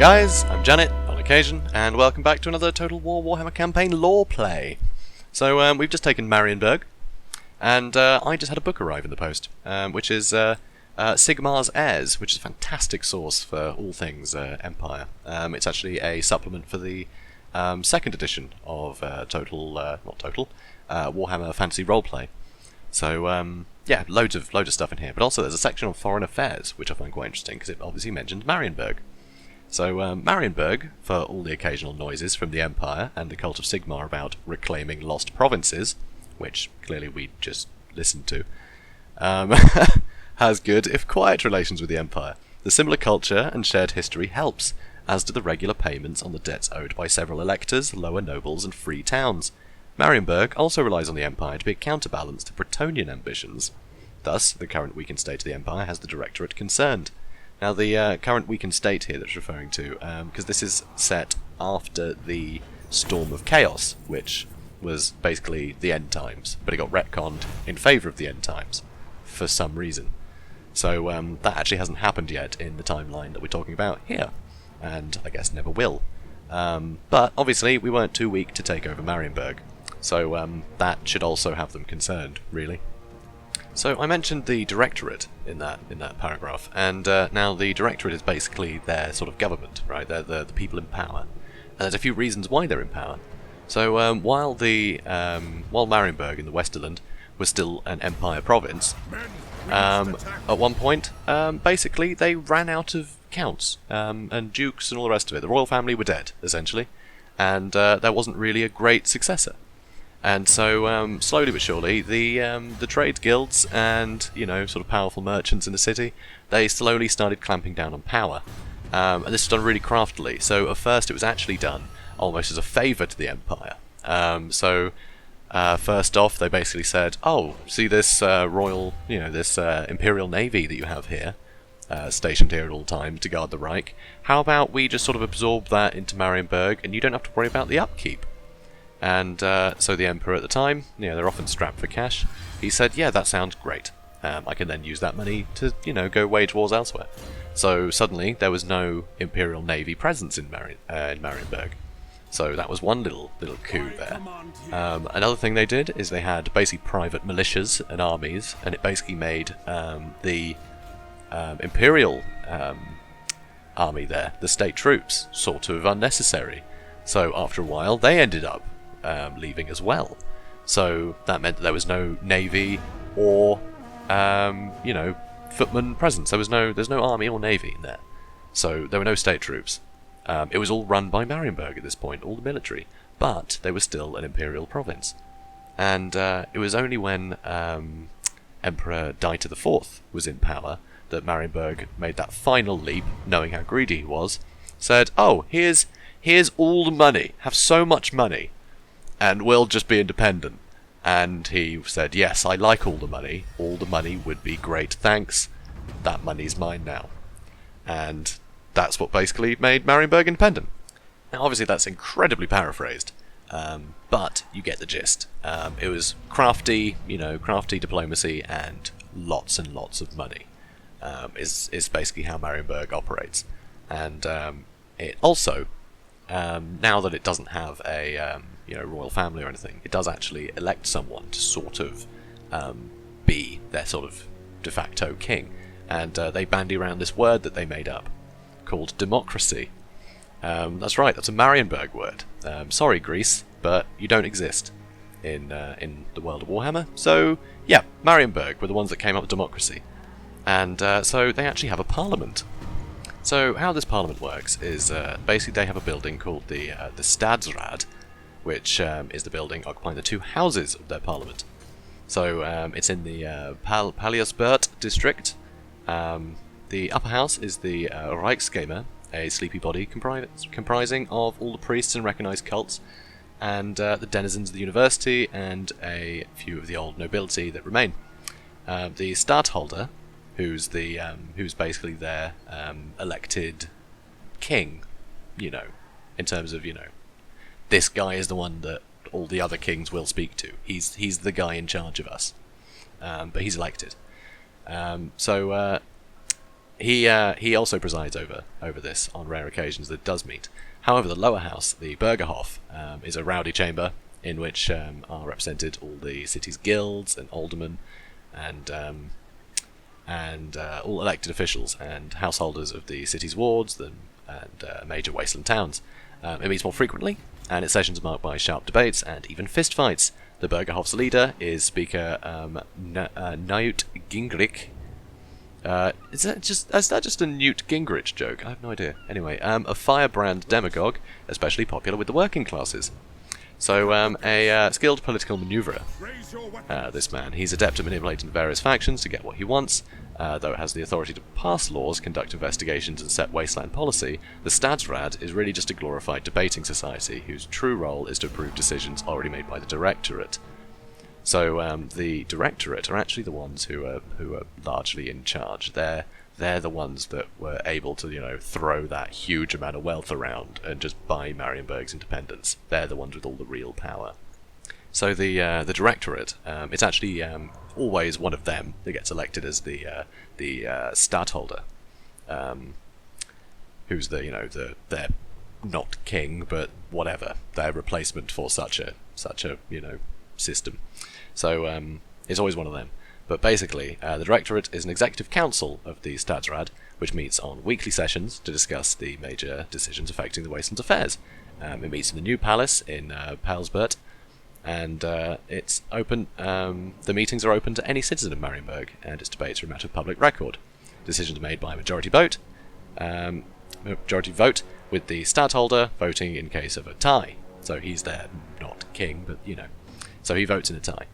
guys, I'm Janet, on occasion, and welcome back to another Total War Warhammer campaign lore play. So, we've just taken Marienburg, and I just had a book arrive in the post, which is Sigmar's Heirs, which is a fantastic source for all things Empire. It's actually a supplement for the second edition of Warhammer Fantasy Roleplay. So, yeah, loads of stuff in here, but also there's a section on foreign affairs, which I find quite interesting, because it obviously mentions Marienburg. So, Marienburg, for all the occasional noises from the Empire and the cult of Sigmar about reclaiming lost provinces, which clearly we just listened to, has good, if quiet, relations with the Empire. The similar culture and shared history helps, as do the regular payments on the debts owed by several electors, lower nobles, and free towns. Marienburg also relies on the Empire to be a counterbalance to Bretonnian ambitions. Thus, the current weakened state of the Empire has the directorate concerned. Now, the current weakened state here that's referring to, because this is set after the Storm of Chaos, which was basically the end times, but it got retconned in favour of the end times, for some reason. So that actually hasn't happened yet in the timeline that we're talking about here, and I guess never will. But obviously we weren't too weak to take over Marienburg, so that should also have them concerned, really. So I mentioned the directorate in that paragraph, and now the directorate is basically their sort of government, right? They're the people in power, and there's a few reasons why they're in power. So while Marienburg in the Westerland was still an empire province, at one point, basically they ran out of counts and dukes and all the rest of it. The royal family were dead, essentially, and there wasn't really a great successor. And so, slowly but surely, the trade guilds and, sort of powerful merchants in the city, they slowly started clamping down on power. And this was done really craftily. So at first it was actually done almost as a favour to the Empire. First off, they basically said, oh, see this royal, this Imperial Navy that you have here, stationed here at all times to guard the Reich. How about we just sort of absorb that into Marienburg, and you don't have to worry about the upkeep? And so the Emperor at the time, they're often strapped for cash, he said, yeah, that sounds great. I can then use that money to, go wage wars elsewhere. So suddenly there was no Imperial Navy presence in Marienburg. So that was one little coup there. Another thing they did is they had basically private militias and armies, and it basically made the Imperial army there, the state troops, sort of unnecessary. So after a while they ended up leaving as well. So that meant that there was no navy or footman presence. There's no army or navy in there. So there were no state troops. It was all run by Marienburg at this point, all the military, but they were still an imperial province. And it was only when Emperor Dieter IV was in power that Marienburg made that final leap, knowing how greedy he was, said, oh, here's all the money, have so much money, and we'll just be independent. And he said, yes, I like all the money would be great, thanks, that money's mine now. And that's what basically made Marienburg independent. Now obviously that's incredibly paraphrased, but you get the gist. It was crafty diplomacy and lots of money, is basically how Marienburg operates. And it also, now that it doesn't have a royal family or anything, it does actually elect someone to sort of be their sort of de facto king. And they bandy around this word that they made up called democracy. That's right, that's a Marienburg word. Sorry, Greece, but you don't exist in the world of Warhammer. So yeah, Marienburg were the ones that came up with democracy. And so they actually have a parliament. So how this parliament works is basically they have a building called the Stadsrad, which is the building occupying the two houses of their parliament. So it's in the Paliasbert district. The upper house is the Reichsgamer, a sleepy body comprising of all the priests and recognised cults, and the denizens of the university, and a few of the old nobility that remain. The Stadtholder, who's basically their elected king, in terms of, this guy is the one that all the other kings will speak to. He's the guy in charge of us, but he's elected. So he also presides over this on rare occasions that it does meet. However, the lower house, the Bürgerhof, is a rowdy chamber in which are represented all the city's guilds and aldermen and all elected officials and householders of the city's wards and major wasteland towns. It meets more frequently, and its sessions are marked by sharp debates and even fistfights. The Bürgerhof's leader is Speaker Newt Gingrich. Is that just a Newt Gingrich joke? I have no idea. Anyway, a firebrand demagogue, especially popular with the working classes. So, a skilled political manoeuvrer, this man. He's adept at manipulating various factions to get what he wants. Though it has the authority to pass laws, conduct investigations, and set wasteland policy, the Stadsrad is really just a glorified debating society whose true role is to approve decisions already made by the directorate. So, the directorate are actually the ones who are largely in charge. They're the ones that were able to, throw that huge amount of wealth around and just buy Marienburg's independence. They're the ones with all the real power. So the directorate, it's actually always one of them that gets elected as the stadtholder, who's they're not king, but whatever, their replacement for such a system. So it's always one of them. But basically, the directorate is an executive council of the Stadsrad, which meets on weekly sessions to discuss the major decisions affecting the Wasteland's affairs. It meets in the new palace in Palsbert, and it's open. The meetings are open to any citizen of Marienburg, and its debates are a matter of public record. Decisions are made by majority vote, with the stadtholder voting in case of a tie. So he's there, not king, but so he votes in a tie.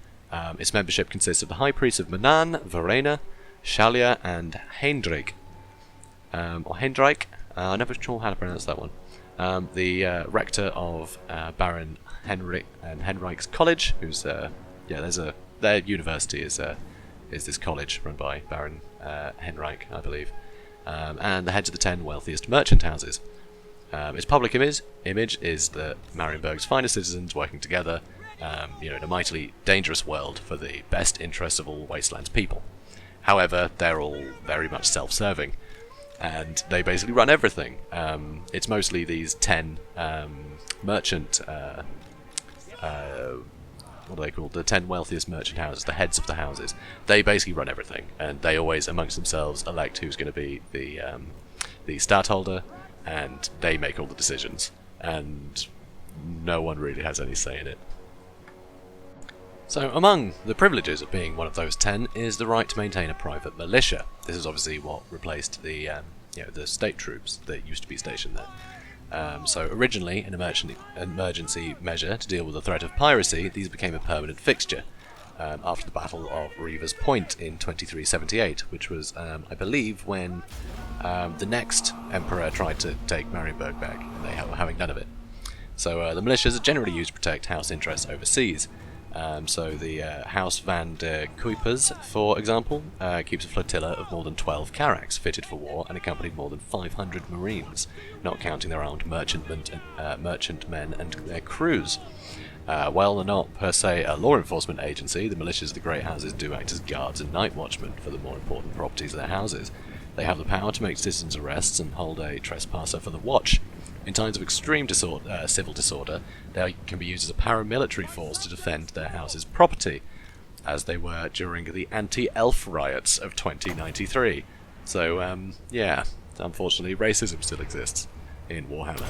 Its membership consists of the high priests of Manan, Verena, Shalia, and Heindrich. Or Heindrich, I'm never sure how to pronounce that one. The rector of Baron Henrik and Henrik's College, who's their university is this college run by Baron Henrik, I believe, and the heads of the 10 wealthiest merchant houses. Its public image is that Marienburg's finest citizens working together, in a mightily dangerous world for the best interests of all Wasteland's people. However, they're all very much self-serving, and they basically run everything. It's mostly these 10 merchant, what are they called? The 10 wealthiest merchant houses, the heads of the houses. They basically run everything, and they always, amongst themselves, elect who's going to be the stadtholder, and they make all the decisions, and no one really has any say in it. So, among the privileges of being one of those 10 is the right to maintain a private militia. This is obviously what replaced the state troops that used to be stationed there. So, originally, an emergency measure to deal with the threat of piracy, these became a permanent fixture after the Battle of Reaver's Point in 2378, which was, I believe, when the next emperor tried to take Marienburg back, and they were having none of it. So, the militias are generally used to protect house interests overseas. So the House van der Kuipers, for example, keeps a flotilla of more than 12 carracks fitted for war and accompanied more than 500 marines, not counting their armed merchantmen and their crews. While they're not per se a law enforcement agency, the militias of the Great Houses do act as guards and night watchmen for the more important properties of their houses. They have the power to make citizens' arrests and hold a trespasser for the watch. In times of extreme civil disorder, they can be used as a paramilitary force to defend their house's property, as they were during the anti-elf riots of 2093. So, unfortunately, racism still exists in Warhammer.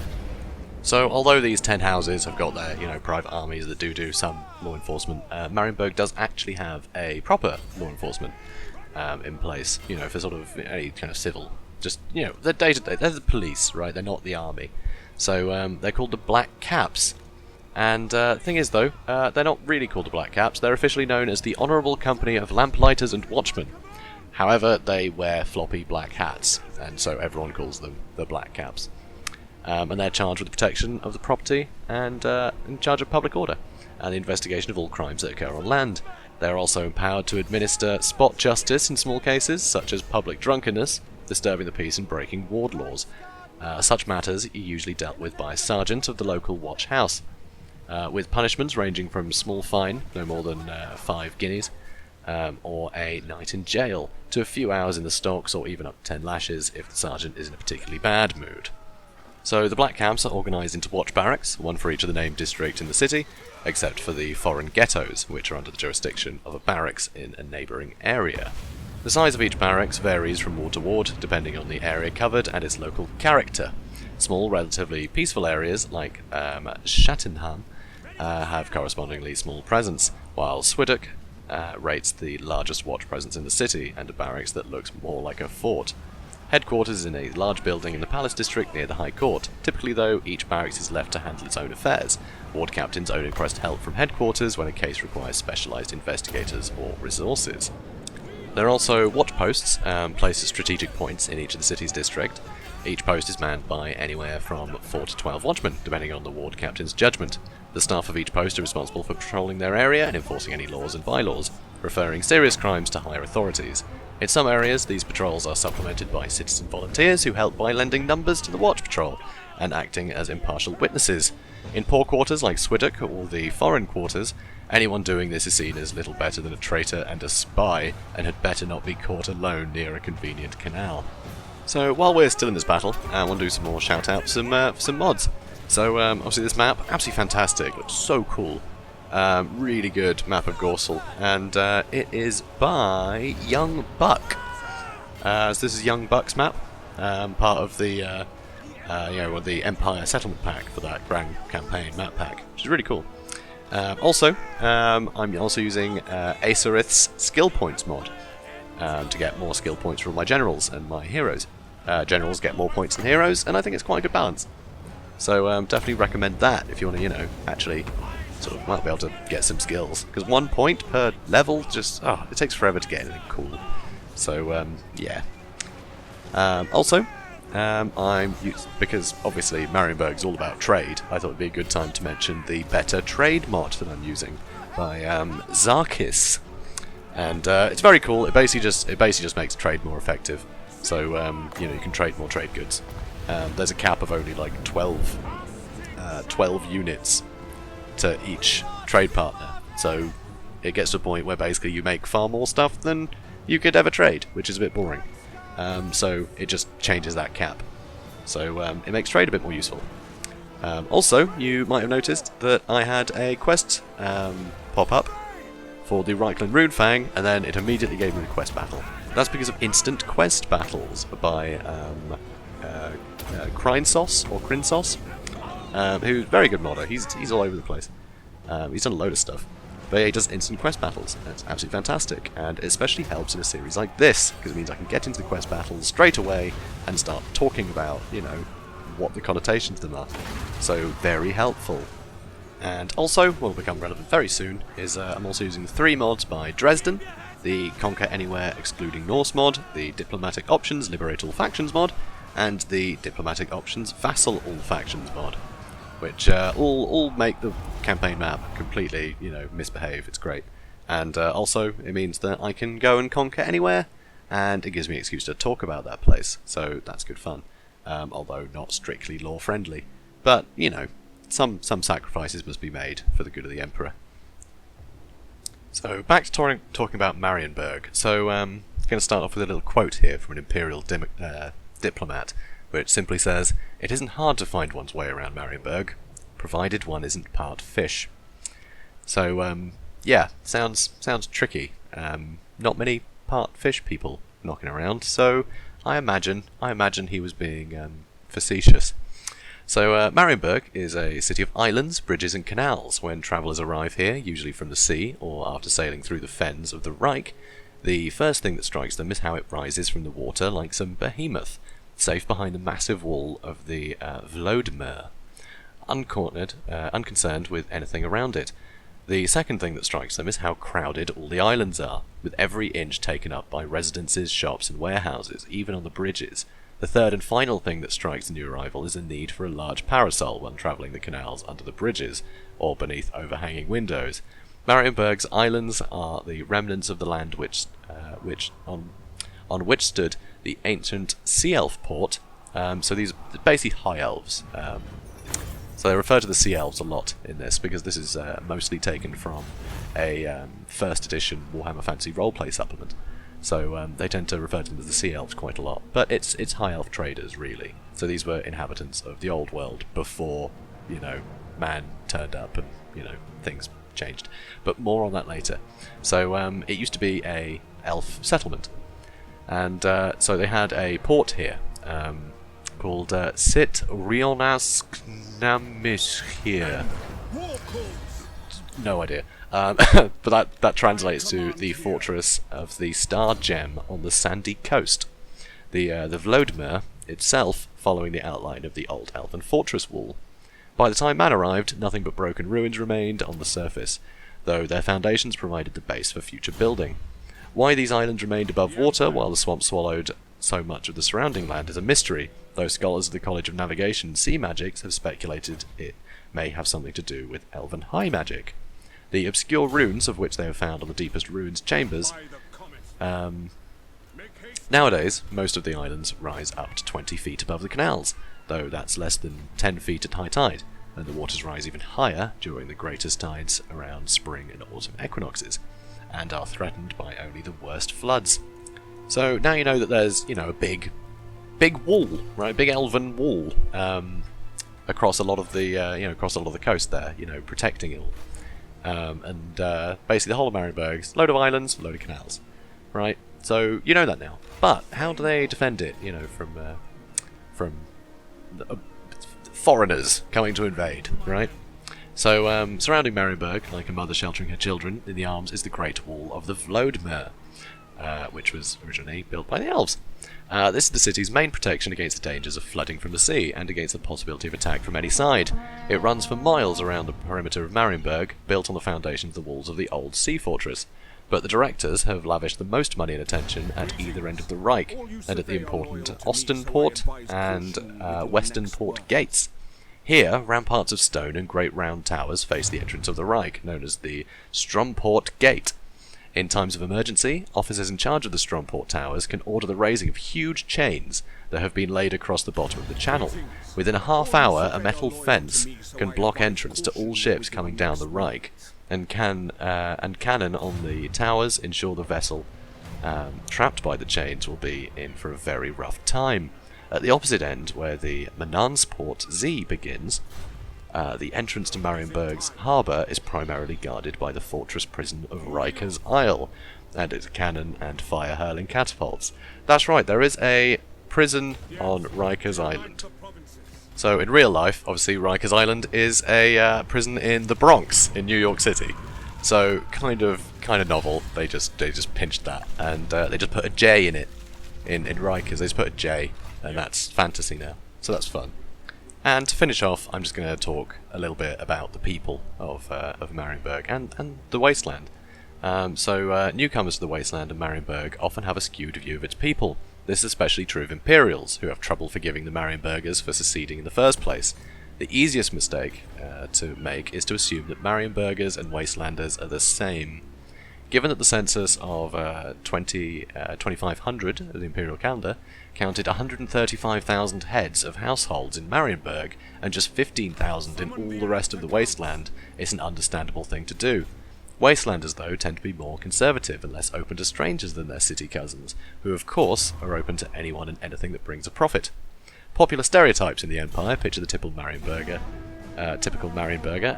So, although these 10 houses have got their, private armies that do some law enforcement, Marienburg does actually have a proper law enforcement in place, for sort of any kind of civil. Just, they're day-to-day. They're the police, right? They're not the army. So, they're called the Black Caps. And the thing is, though, they're not really called the Black Caps. They're officially known as the Honourable Company of Lamplighters and Watchmen. However, they wear floppy black hats, and so everyone calls them the Black Caps. And they're charged with the protection of the property and in charge of public order and the investigation of all crimes that occur on land. They're also empowered to administer spot justice in small cases, such as public drunkenness, disturbing the peace and breaking ward laws. Such matters are usually dealt with by a sergeant of the local watch house, with punishments ranging from small fine, no more than 5 guineas, or a night in jail, to a few hours in the stocks, or even up to 10 lashes if the sergeant is in a particularly bad mood. So the black camps are organised into watch barracks, one for each of the named district in the city, except for the foreign ghettos, which are under the jurisdiction of a barracks in a neighbouring area. The size of each barracks varies from ward to ward, depending on the area covered and its local character. Small, relatively peaceful areas like Chattenham have correspondingly small presence, while Swiddock rates the largest watch presence in the city, and a barracks that looks more like a fort. Headquarters is in a large building in the Palace District near the High Court. Typically, though, each barracks is left to handle its own affairs. Ward captains only request help from headquarters when a case requires specialised investigators or resources. There are also watch posts, placed at strategic points in each of the city's district. Each post is manned by anywhere from 4 to 12 watchmen, depending on the ward captain's judgment. The staff of each post are responsible for patrolling their area and enforcing any laws and bylaws, referring serious crimes to higher authorities. In some areas, these patrols are supplemented by citizen volunteers who help by lending numbers to the watch patrol and acting as impartial witnesses. In poor quarters like Swiddock or the foreign quarters, anyone doing this is seen as little better than a traitor and a spy, and had better not be caught alone near a convenient canal. So while we're still in this battle, I want to do some more shout-outs for some mods. So obviously this map, absolutely fantastic, looks so cool. Really good map of Gorsel, and it is by Young Buck. So this is Young Buck's map, part of the the Empire Settlement Pack for that Grand Campaign map pack, which is really cool. I'm also using Aisriyths Skill Points mod to get more skill points from my generals and my heroes. Generals get more points than heroes, and I think it's quite a good balance. So definitely recommend that if you want to, actually sort of might be able to get some skills. Because 1 point per level, just, it takes forever to get anything cool. So, yeah. Because obviously Marienburg is all about trade, I thought it'd be a good time to mention the Better Trade mod that I'm using by Zarkis. And it's very cool. It basically just makes trade more effective. So, you can trade more trade goods. There's a cap of only like 12 units to each trade partner, so it gets to a point where basically you make far more stuff than you could ever trade, which is a bit boring. So it just changes that cap, so it makes trade a bit more useful. Also, you might have noticed that I had a quest pop up for the Reichland Runefang, and then it immediately gave me the quest battle. That's because of instant quest battles by Krynesos, who's a very good modder. He's all over the place. He's done a load of stuff. But he does instant quest battles. That's absolutely fantastic, and it especially helps in a series like this, because it means I can get into the quest battles straight away and start talking about, what the connotations of them are. So, very helpful. And also, what will become relevant very soon, is I'm also using 3 mods by Dresden, the Conquer Anywhere Excluding Norse mod, the Diplomatic Options Liberate All Factions mod, and the Diplomatic Options Vassal All Factions mod, which all make the campaign map completely, misbehave. It's great. And also, it means that I can go and conquer anywhere, and it gives me an excuse to talk about that place, so that's good fun. Although not strictly lore-friendly. But, some sacrifices must be made for the good of the Emperor. So, back to talking about Marienburg. So, I'm going to start off with a little quote here from an Imperial diplomat, which simply says, "It isn't hard to find one's way around Marienburg, provided one isn't part fish." So, yeah, sounds tricky. Not many part fish people knocking around, so I imagine he was being facetious. So, Marienburg is a city of islands, bridges and canals. When travellers arrive here, usually from the sea or after sailing through the fens of the Reich, the first thing that strikes them is how it rises from the water like some behemoth, safe behind the massive wall of the Vlodmer, unconcerned with anything around it. The second thing that strikes them is how crowded all the islands are, with every inch taken up by residences, shops and warehouses, even on the bridges. The third and final thing that strikes the new arrival is a need for a large parasol when travelling the canals under the bridges, or beneath overhanging windows. Marienburg's islands are the remnants of the land on which stood the ancient sea elf port. So these are basically high elves. So they refer to the Sea Elves a lot in this, because this is mostly taken from a first edition Warhammer Fantasy roleplay supplement. So they tend to refer to them as the Sea Elves quite a lot. But it's High Elf traders, really. So these were inhabitants of the old world before, you know, man turned up and, you know, things changed. But more on that later. So it used to be a elf settlement. And so they had a port here, called Sit Rionas Knamishir. No idea. But that translates to the fortress of the Star Gem on the sandy coast. The Vlodmer itself following the outline of the old elven fortress wall. By the time man arrived, nothing but broken ruins remained on the surface, though their foundations provided the base for future building. Why these islands remained above water while the swamp swallowed so much of the surrounding land is a mystery, though scholars of the College of Navigation and Sea Magics have speculated it may have something to do with elven high magic. The obscure runes of which they have found on the deepest ruins chambers. Nowadays, most of the islands rise up to 20 feet above the canals, though that's less than 10 feet at high tide, and the waters rise even higher during the greatest tides around spring and autumn equinoxes, and are threatened by only the worst floods. So now you know that there's, you know, a big wall, right? Big elven wall across a lot of the, across a lot of the coast there, you know, protecting it all. And basically the whole of Marienburg's load of islands, load of canals, right? So you know that now. But how do they defend it, you know, from foreigners coming to invade, right? So surrounding Marienburg, like a mother sheltering her children in the arms, is the Great Wall of the Vlodmer, which was originally built by the elves. This is the city's main protection against the dangers of flooding from the sea and against the possibility of attack from any side. It runs for miles around the perimeter of Marienburg, built on the foundations of the walls of the old sea fortress. But the directors have lavished the most money and attention at either end of the Reich, and at the important Ostenport and Westernport gates. Here, ramparts of stone and great round towers face the entrance of the Reich, known as the Stromport Gate. In times of emergency, officers in charge of the Stromport towers can order the raising of huge chains that have been laid across the bottom of the channel. Within a half hour, a metal fence can block entrance to all ships coming down the Reich, and cannon on the towers ensure the vessel trapped by the chains will be in for a very rough time. At the opposite end, where the Manansport Z begins, the entrance to Marienburg's harbour is primarily guarded by the fortress prison of Riker's Isle, and its cannon and fire-hurling catapults. That's right, there is a prison on Riker's Island. So in real life, obviously, Riker's Island is a prison in the Bronx in New York City. So kind of novel. They just pinched that, and they just put a J in it. In Riker's, they just put a J, and that's fantasy now. So that's fun. And to finish off, I'm just going to talk a little bit about the people of Marienburg and the Wasteland. So newcomers to the Wasteland and Marienburg often have a skewed view of its people. This is especially true of Imperials, who have trouble forgiving the Marienburgers for seceding in the first place. The easiest mistake to make is to assume that Marienburgers and Wastelanders are the same. Given that the census of 2500 of the Imperial calendar counted 135,000 heads of households in Marienburg and just 15,000 in all the rest of the Wasteland, it's an understandable thing to do. Wastelanders, though, tend to be more conservative and less open to strangers than their city cousins, who of course are open to anyone and anything that brings a profit. Popular stereotypes in the Empire picture the typical Marienburger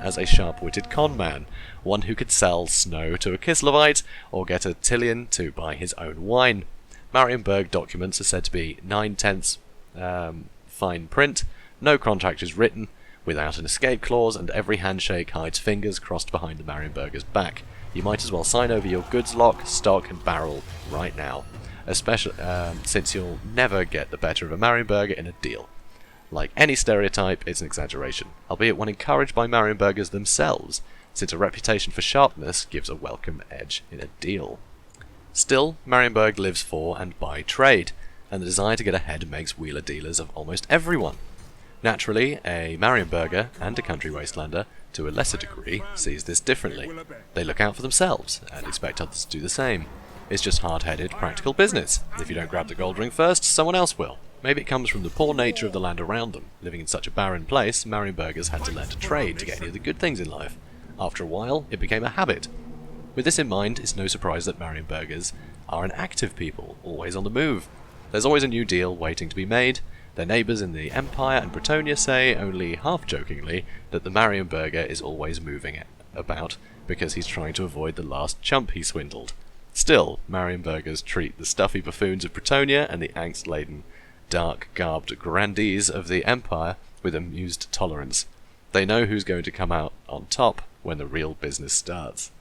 as a sharp-witted con man, one who could sell snow to a Kislevite or get a Tillian to buy his own wine. Marienburg documents are said to be 9/10 fine print, no contract is written, without an escape clause, and every handshake hides fingers crossed behind the Marienburger's back. You might as well sign over your goods lock, stock and barrel right now, especially since you'll never get the better of a Marienburger in a deal. Like any stereotype, it's an exaggeration, albeit one encouraged by Marienburgers themselves, since a reputation for sharpness gives a welcome edge in a deal. Still, Marienburg lives for and by trade, and the desire to get ahead makes wheeler dealers of almost everyone. Naturally, a Marienburger and a country wastelander, to a lesser degree, sees this differently. They look out for themselves and expect others to do the same. It's just hard-headed, practical business. If you don't grab the gold ring first, someone else will. Maybe it comes from the poor nature of the land around them. Living in such a barren place, Marienburgers had to learn to trade to get any of the good things in life. After a while, it became a habit. With this in mind, it's no surprise that Marienburgers are an active people, always on the move. There's always a new deal waiting to be made. Their neighbours in the Empire and Bretonnia say, only half-jokingly, that the Marienburger is always moving about because he's trying to avoid the last chump he swindled. Still, Marienburgers treat the stuffy buffoons of Bretonnia and the angst-laden, dark-garbed grandees of the Empire with amused tolerance. They know who's going to come out on top when the real business starts.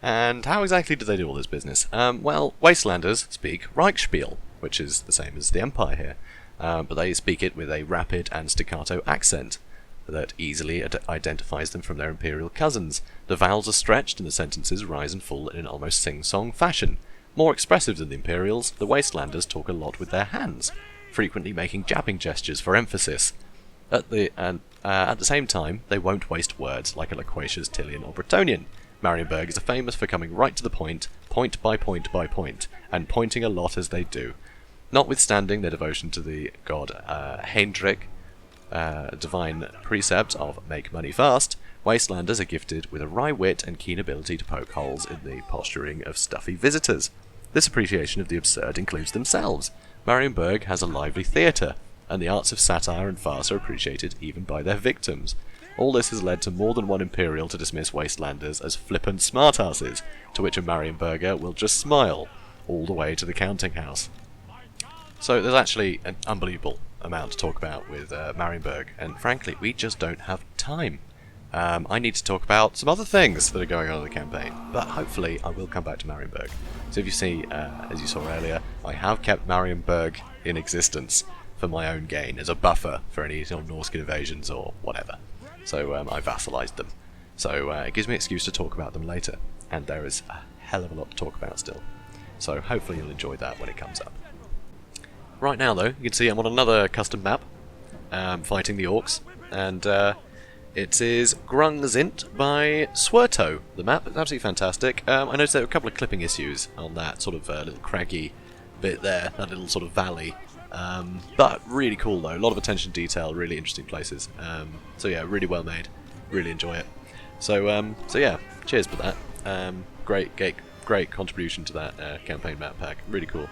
And how exactly do they do all this business? Well, Wastelanders speak Reichsspiel, which is the same as the Empire here, but they speak it with a rapid and staccato accent that easily identifies them from their imperial cousins. The vowels are stretched and the sentences rise and fall in an almost sing-song fashion. More expressive than the Imperials, the Wastelanders talk a lot with their hands, frequently making jabbing gestures for emphasis. At the same time, they won't waste words like a loquacious Tillian or Bretonnian. Marienburgers are famous for coming right to the point by point by point, and pointing a lot as they do. Notwithstanding their devotion to the god Hendrik, divine precept of make money fast, Wastelanders are gifted with a wry wit and keen ability to poke holes in the posturing of stuffy visitors. This appreciation of the absurd includes themselves. Marienburg has a lively theatre, and the arts of satire and farce are appreciated even by their victims. All this has led to more than one Imperial to dismiss Wastelanders as flippant smartasses, to which a Marienburger will just smile, all the way to the counting house. So there's actually an unbelievable amount to talk about with Marienburg, and frankly, we just don't have time. I need to talk about some other things that are going on in the campaign, but hopefully I will come back to Marienburg. So if you see, as you saw earlier, I have kept Marienburg in existence for my own gain, as a buffer for any Norse invasions or whatever. So I vassalized them. So it gives me an excuse to talk about them later, and there is a hell of a lot to talk about still. So hopefully you'll enjoy that when it comes up. Right now though, you can see I'm on another custom map, fighting the orcs, and it is Grungzint by Swerto. The map is absolutely fantastic. I noticed there were a couple of clipping issues on that sort of little craggy bit there, that little sort of valley. But really cool though, a lot of attention to detail, really interesting places. So yeah, really well made, really enjoy it. So yeah, cheers for that. Great contribution to that campaign map pack, really cool.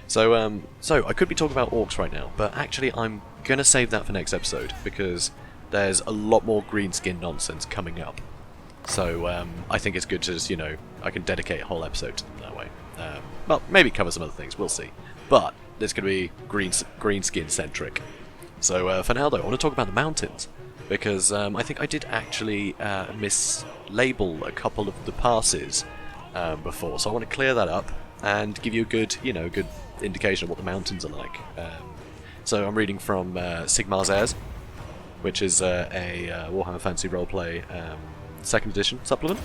So I could be talking about orcs right now, but actually I'm gonna save that for next episode because there's a lot more greenskin nonsense coming up. So I think it's good to just, I can dedicate a whole episode to them that way. Well, maybe cover some other things, we'll see. But it's going to be greenskin centric. So for now though, I want to talk about the mountains, because I think I did actually mislabel a couple of the passes before, so I want to clear that up and give you a good, good indication of what the mountains are like. So I'm reading from Sigmar's Heirs, which is a Warhammer Fantasy Roleplay 2nd edition supplement.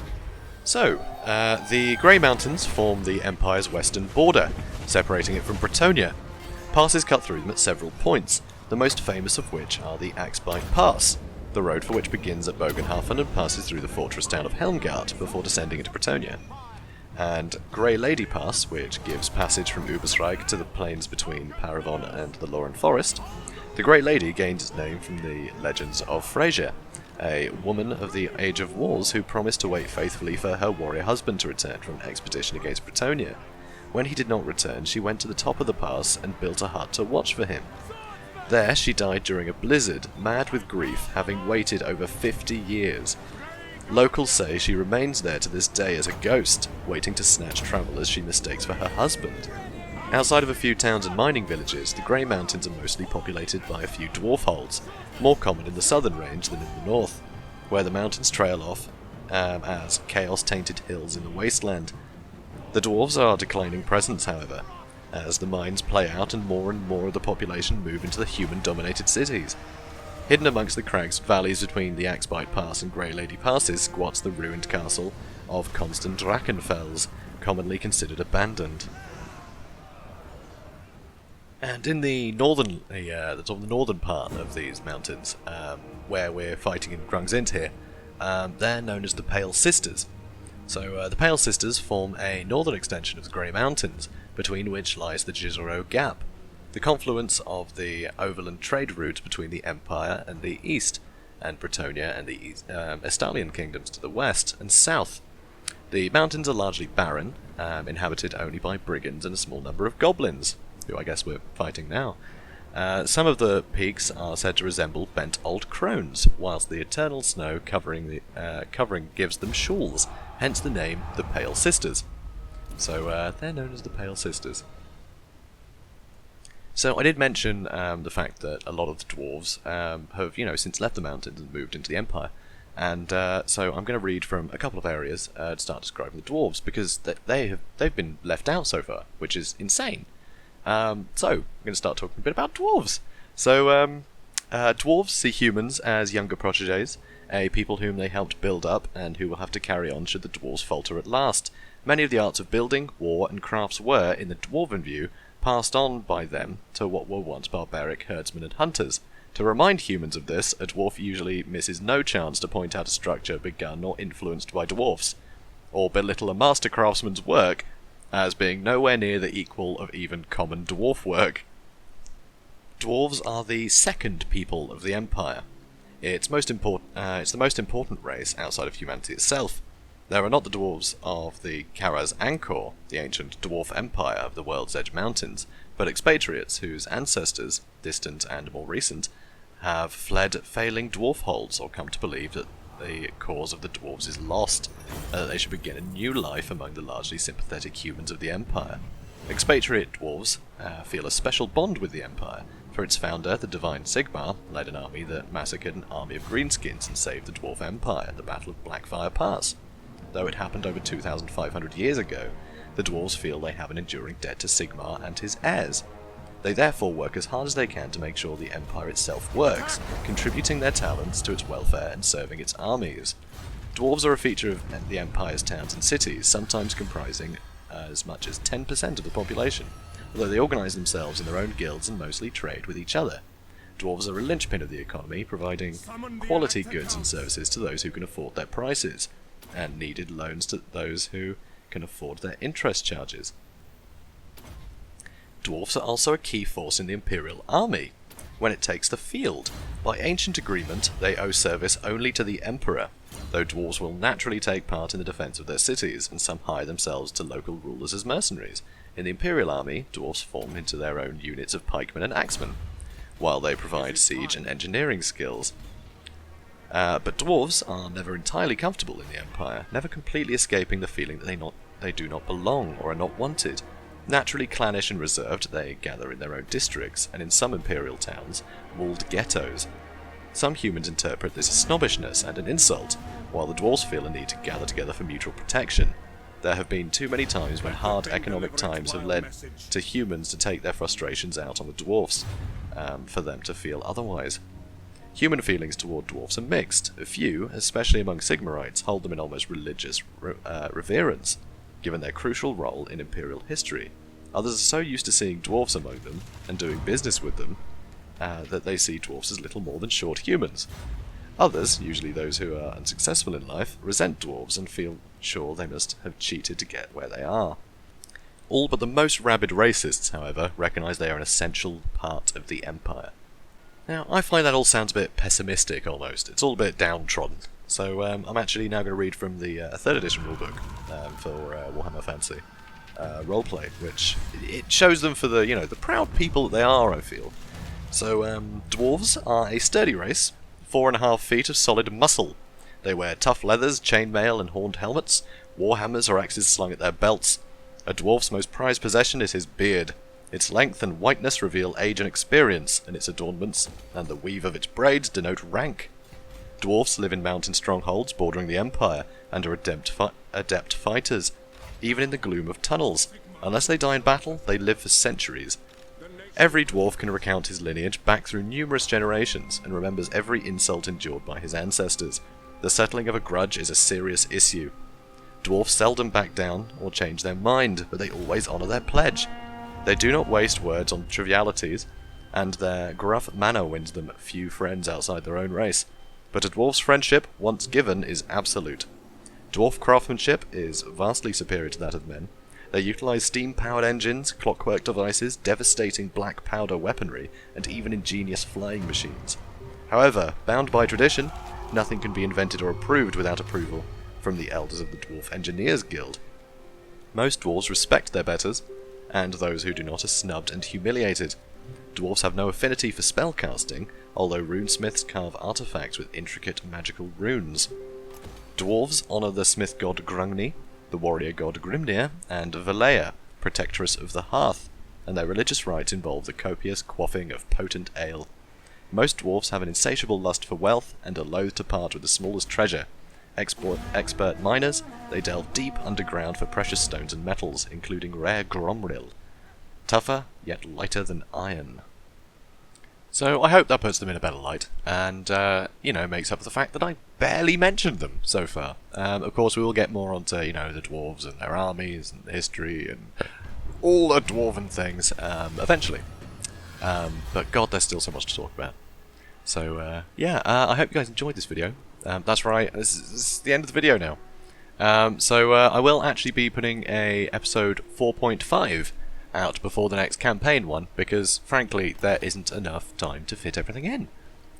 So, the Grey Mountains form the Empire's western border, separating it from Bretonnia. Passes cut through them at several points, the most famous of which are the Axbite Pass, the road for which begins at Bogenhafen and passes through the fortress town of Helmgart before descending into Bretonnia, and Grey Lady Pass, which gives passage from Ubersreich to the plains between Paravon and the Lauren Forest. The Grey Lady gained its name from the legends of Freyja, a woman of the Age of Wars who promised to wait faithfully for her warrior husband to return from an expedition against Bretonnia. When he did not return, she went to the top of the pass and built a hut to watch for him. There she died during a blizzard, mad with grief, having waited over 50 years. Locals say she remains there to this day as a ghost, waiting to snatch travellers she mistakes for her husband. Outside of a few towns and mining villages, the Grey Mountains are mostly populated by a few dwarf holds, more common in the southern range than in the north, where the mountains trail off as chaos-tainted hills in the Wasteland. The dwarves are a declining presence, however, as the mines play out and more of the population move into the human-dominated cities. Hidden amongst the crags and valleys between the Axbite Pass and Grey Lady Passes squats the ruined castle of Constant Drachenfels, commonly considered abandoned. And in the northern, the northern part of these mountains, where we're fighting in Grungzint here, they're known as the Pale Sisters. So the Pale Sisters form a northern extension of the Grey Mountains, between which lies the Jizero Gap. the confluence of the overland trade route between the Empire and the east, and Bretonnia and the Estalian kingdoms to the west and south. The mountains are largely barren, inhabited only by brigands and a small number of goblins, who I guess we're fighting now. Some of the peaks are said to resemble bent old crones, whilst the eternal snow covering gives them shawls, hence the name the Pale Sisters. So they're known as the Pale Sisters. So I did mention the fact that a lot of the dwarves have, since left the mountains and moved into the Empire. And so I'm going to read from a couple of areas to start describing the dwarves, because they've been left out so far, which is insane. So I'm going to start talking a bit about dwarves. So dwarves see humans as younger protégés, a people whom they helped build up and who will have to carry on should the dwarves falter at last. Many of the arts of building, war, and crafts were, in the dwarven view, passed on by them to what were once barbaric herdsmen and hunters. To remind humans of this, a dwarf usually misses no chance to point out a structure begun or influenced by dwarfs, or belittle a master craftsman's work as being nowhere near the equal of even common dwarf work. Dwarves are the second people of the Empire. It's the most important race outside of humanity itself. There are not the dwarves of the Karaz Angkor, the ancient dwarf empire of the World's Edge Mountains, but Expatriates whose ancestors, distant and more recent, have fled failing dwarf holds or come to believe that the cause of the dwarves is lost, and that they should begin a new life among the largely sympathetic humans of the Empire. Expatriate dwarves feel a special bond with the Empire, for its founder, the divine Sigmar, led an army that massacred an army of greenskins and saved the dwarf empire at the Battle of Blackfire Pass. Though it happened over 2,500 years ago, the dwarves feel they have an enduring debt to Sigmar and his heirs. They therefore work as hard as they can to make sure the Empire itself works, contributing their talents to its welfare and serving its armies. Dwarves are a feature of the Empire's towns and cities, sometimes comprising as much as 10% of the population, although they organise themselves in their own guilds and mostly trade with each other. Dwarves are a linchpin of the economy, providing quality goods and services to those who can afford their prices, and needed loans to those who can afford their interest charges. Dwarfs are also a key force in the Imperial Army. When it takes the field, by ancient agreement, they owe service only to the Emperor, though dwarves will naturally take part in the defence of their cities, and some hire themselves to local rulers as mercenaries. In the Imperial Army, dwarfs form into their own units of pikemen and axemen, while they provide siege and engineering skills. But dwarves are never entirely comfortable in the Empire, never completely escaping the feeling that they do not belong or are not wanted. Naturally clannish and reserved, they gather in their own districts, and in some imperial towns, walled ghettos. Some humans interpret this as snobbishness and an insult, while the dwarves feel a need to gather together for mutual protection. There have been too many times when hard economic times have led to humans to take their frustrations out on the dwarfs, for them to feel otherwise. Human feelings toward dwarfs are mixed. A few, especially among Sigmarites, hold them in almost religious reverence, given their crucial role in imperial history. Others are so used to seeing dwarfs among them, and doing business with them, that they see dwarfs as little more than short humans. Others, usually those who are unsuccessful in life, resent dwarves and feel sure they must have cheated to get where they are. All but the most rabid racists, however, recognise they are an essential part of the Empire. Now, I find that all sounds a bit pessimistic almost. It's all a bit downtrodden. So I'm actually now going to read from the 3rd edition rulebook for Warhammer Fantasy roleplay, which it shows them for the proud people that they are, I feel. So dwarves are a sturdy race, 4.5 feet of solid muscle. They wear tough leathers, chainmail, and horned helmets, warhammers or axes slung at their belts. A dwarf's most prized possession is his beard. Its length and whiteness reveal age and experience, and its adornments and the weave of its braids denote rank. Dwarfs live in mountain strongholds bordering the Empire, and are adept fighters, even in the gloom of tunnels. Unless they die in battle, they live for centuries. Every dwarf can recount his lineage back through numerous generations, and remembers every insult endured by his ancestors. The settling of a grudge is a serious issue. Dwarfs seldom back down or change their mind, but they always honour their pledge. They do not waste words on trivialities, and their gruff manner wins them few friends outside their own race. But a dwarf's friendship, once given, is absolute. Dwarf craftsmanship is vastly superior to that of men. They utilise steam-powered engines, clockwork devices, devastating black powder weaponry, and even ingenious flying machines. However, bound by tradition, nothing can be invented or approved without approval from the elders of the Dwarf Engineers Guild. Most dwarves respect their betters, and those who do not are snubbed and humiliated. Dwarves have no affinity for spellcasting, although runesmiths carve artifacts with intricate magical runes. Dwarves honour the smith god Grungni, the warrior god Grimnir, and Valea, protectress of the hearth, and their religious rites involve the copious quaffing of potent ale. Most dwarves have an insatiable lust for wealth and are loath to part with the smallest treasure. Expert miners, they delve deep underground for precious stones and metals, including rare gromril. Tougher, yet lighter than iron. So I hope that puts them in a better light, and, makes up for the fact that I barely mentioned them so far. Of course, we will get more onto, the dwarves and their armies and history and all the dwarven things, eventually. But God, there's still so much to talk about. So, I hope you guys enjoyed this video. That's right, this is the end of the video now. I will actually be putting a episode 4.5 out before the next campaign one, because frankly there isn't enough time to fit everything in.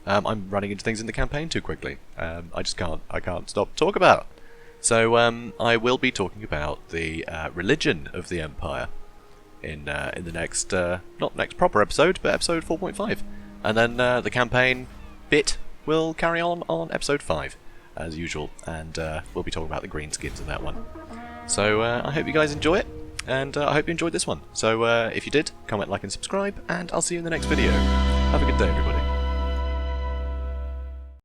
I'm running into things in the campaign too quickly. I can't stop to talk about it. So I will be talking about the religion of the Empire in the next, not next proper episode, but episode 4.5. And then the campaign bit will carry on episode 5, as usual, and we'll be talking about the greenskins in that one. So I hope you guys enjoy it. And I hope you enjoyed this one. So if you did, comment, like and subscribe, and I'll see you in the next video. Have a good day, everybody.